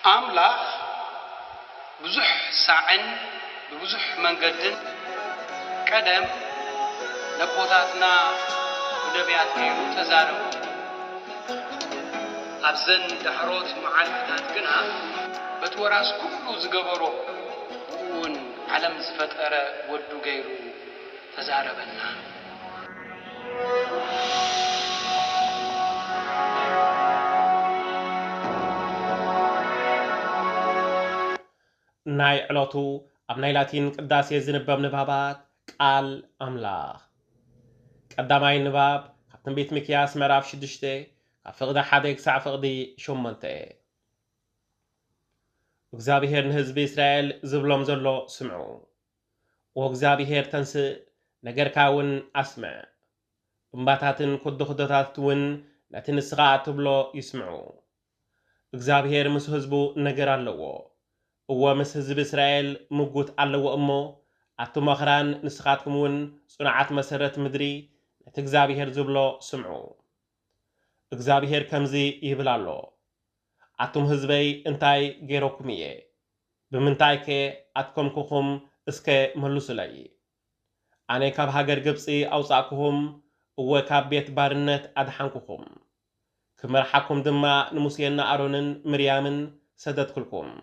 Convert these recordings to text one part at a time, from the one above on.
أملاخ بزح ساعن ببزح منقدن قدم نبوتاتنا ونبيات كيلو تزارو أبزن دحروت معالفتات كنا بتوراس كله زقبرو ون علم زفتر ودو غيرو تزاربنا ناي علوتو أبناي لاتين قداسي زنباب نبابات قال أملاخ قداماي نباب خبتن بيت مكياس مراف شدشتي فقد حدك ساعة فقدي شمنتي وغزابيهر نهزب إسرائيل زبلوم زلو سمعو وغزابيهر تنسي نگر كاون أسمع انباتاتن كد خدتاتون لاتن السغاة تبلو يسمعو وغزابيهر مسو هزبو نگر اللوو ومس هزب إسرائيل مقوت اللوو أمو أتو مخران نسخاتكمون صنعات مسرت مدري لتغزابيهر زبلو سمعو وغزابيهر كمزي يبلالو أتم هزبي انتاي جيروكمية بمنتاي كي أتكم كوخم اسكي ملوسلي أنا كاب هاجر جبسي أوصاكهم وكاب بيت بارنت أدحانكم كمرحكم دما نمسينا أرونن مريامن سدد كلكم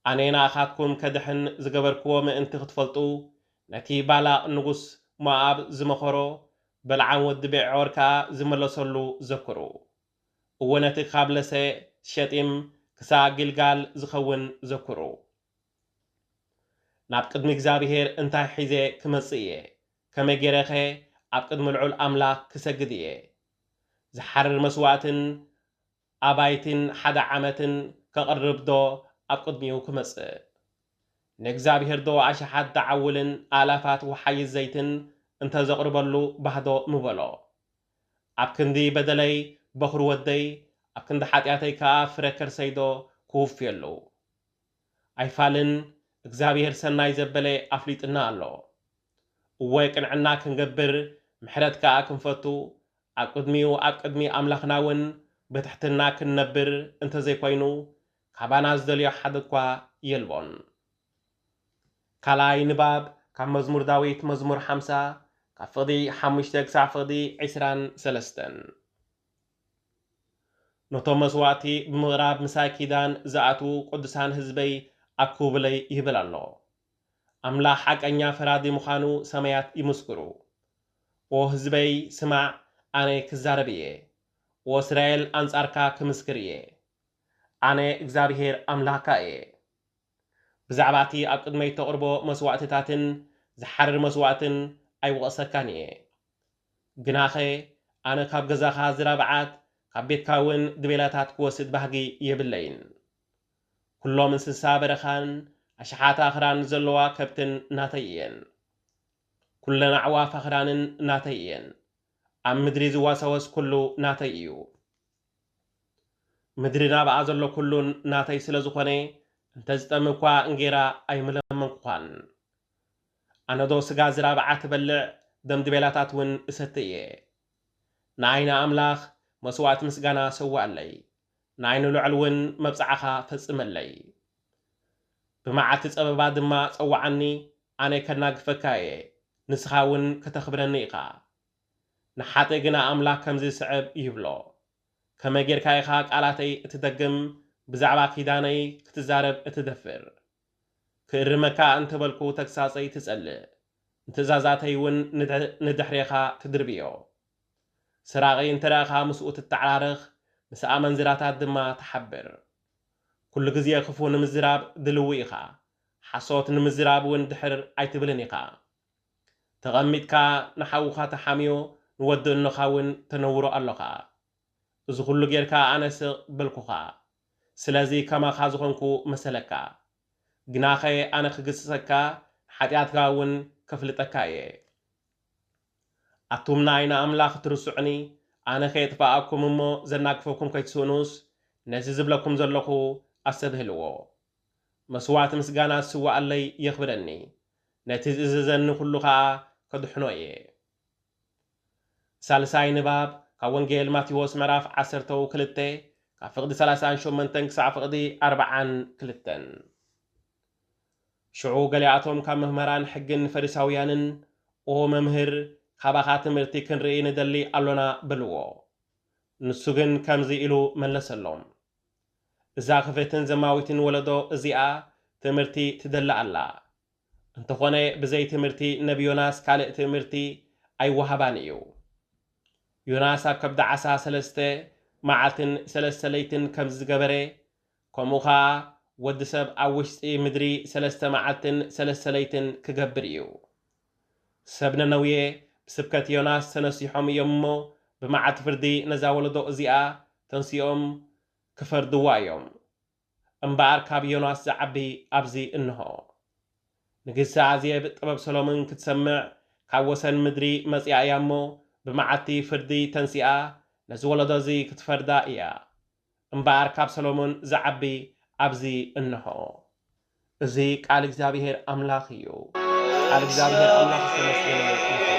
أنا ناخاتكم كدحن زقبركم انت تفلطو نتي بالا النقص مآب زمخورو بلعان ودبع عوركا زملسلو ذكرو ونتي خابلسي شتيم كسا جلجال زخون ذكرو ناب قدم እግዚአብሔር እንታይ ሒዜ ክመጽእ ከመይ ገረኸ ኣብ ቅድሚ ልዑል ኣምላኽ ክሰግድ እየ ዝሓርር መስዋዕትን ኣባይትን ሓደ ዓመትን ከቕርብ ዶ ኣብ ቅድሚኡ ክመጽእ ንእግዚአብሔር ዶ ኣሽሓት ደዓውልን ኣላፋት ወሓይት ዘይትን እንተ ዘቕርበሉ ባህዶ ምበሎ ኣብ ክንዲ በደለይ በኽሪ ወደይ ኣብ ክንዲ ሓጢኣተይ ከዓ ፍረ ከርሰይዶ ክውፍየሉ ኣይፋልን እግዚአብሔር ሰናይ ዘበለ ኣፍሊጥና ኣሎ ወይ ቅንዕና ክንገብር ምሕረት ከዓ ክንፈቱ ኣብ ቅድሚኡ ኣብ ቅድሚ ኣምላኽናውን በትሕትና ክንነብር እንተ ዘይኮይኑ ካባና ዝደልዮ ሓደ እኳ የልቦን ካልኣይ ንባብ ካብ መዝሙር ዳዊት መዝሙር 50 ካብ ፍቕዲ 5 ክሳብ ፍቕዲ 23 ነቶም መስዋዕቲ ብምቕራብ ምሳይ ኪዳን ዝኣትዉ ቅዱሳን ህዝበይ ኣክብለይ ይብል ኣሎ ኣምላኽ ሓቀኛ ፈራዲ ምዃኑ ሰማያት ይምስክሩ ኦ ህዝበይ ስማዕ ኣነ ክዛረብ እየ ኦ እስራኤል ኣንጻርካ ክምስክር እየ ኣነ እግዚኣብሔር ኣምላኽካ እየ ብዛዕባ እቲ ኣብ ቅድመይ ተቕርቦ መስዋዕትታትን ዝሓርር መስዋዕትን ኣይወቕሰካን እየ ግናኸ ኣነ ካብ ገዛኻ ዝራብዓት ካብ ቤትካ እውን ድቤላታት ክወስድ ባህጊ የብለይን ኩሎም እንስሳ በረኻን ኣሽሓት ኣኽራን ዘለዋ ከብትን ናተይ እየን ኩለን ኣዕዋፍ ኣኽራንን ናተይ እየን ኣብ ምድሪ ዝዋሰወስ ኩሉ ናተይ እዩ ምድሪ ናብኣ ዘሎ ኩሉን ናተይ ስለ ዝኾነ እንተ ዝጠም እኳ እንጌራ ኣይምለመንኩኻን ኣነ ዶ ስጋ ዝራብዓ ትበልዕ ደም ድቤላታት እውን እሰቲ እየ ንዓይነ ኣምላኽ መስዋዕት ምስጋና ሰዋኣለይ ንዓይኑ ልዑል እውን መብፅዓኻ ፈጽመለይ ብመዓልቲ ፀበባ ድማ ፀዋዓኒ ኣነ ከናግፈካ እየ ንስኻ እውን ከተኽብረኒ ኢኻ ንሓጠይ ግና ኣምላኽ ከምዚ ስዕብ ይብሎ ከመይ ጌርካ ኢኻ ቃላተይ እትደግም ብዛዕባ ኪዳነይ ክትዛረብ እትደፍር ክእርመካ እንትበልኩ ተግሳፀይ ትጸልእ እንትእዛዛተይ እውን ንድሕሪኻ ትድርብዮ ስራቐይ እንተረእኻ ምስኡ ትተዓራርኽ ምስ ኣመንዝራታት ድማ ተሓብር ኩሉ ግዜ ክፉ ንምዝራብ ድልው ኢኻ ሓሶት ንምዝራብ እውን ድሕር ኣይትብልን ኢኻ ተቐሚጥካ ንሓውኻ ተሓምዮ ንወዲ እኖኻ እውን ተነውሮ ኣለኻ እዚ ኩሉ ጌርካ ኣነ ስቕ በልኩኻ ስለዚ ከማኻ ዝኾንኩ መሰለካ ግናኸ ኣነ ክግስጸካ ሓጢኣትካ እውን ከፍልጠካ እየ ኣቱም ናይና ኣምላኽ ትርስዑኒ ኣነ ከየጥፋኣኩም እሞ ዘናግፈኩም ከይትስእኑስ ነዚ ዝብለኩም ዘለኹ ኣሰብህልዎ መስዋዕቲ ምስጋና ዝስዋኣለይ የኽብረኒ ነቲ ዝእዘዘኒ ኩሉ ከዓ ከድሕኖ እየ ሳልሳይ ንባብ ካብ ወንጌል ማቴዎስ ምዕራፍ 12 فقد 38 كسع فقد 42 شعو قلياتهم كم مهمران حقن فريساويانن وممهر خباخات مرتي كنرئي ندلي ألونا بلوو نسوغن كمزي إلو من لسلوم إذا خفتن زماويتن ولدو إزياء تمرتي تدلع الله انتخوني بزي تمرتي نبي يوناس كالئ تمرتي أي وهبانيو يوناس كبدا عسا سلسته معلتن سلسليتن كمز قبري كموخا ودسب أوشتي مدري سلسته معلتن سلسليتن كقبريو سبنا نويه بسبكة يوناس تنسيحهم يمو بمعت فردي نزاولدو إزياء تنسيهم كفردوا يوم امبار كاب يوناس زعبي أبزي إنه نقص عزيه بطبب سلومن كتسمع كاوسن مدري مسيا يامو بمعتي فردي تنسيا نزولدو زي كتفردا إيا امبار كاب سلومن زعبي أبزي إنه زي قال እግዚአብሔር አምላክ እዩ ቃል እግዚአብሔር አምላክ ተመስገን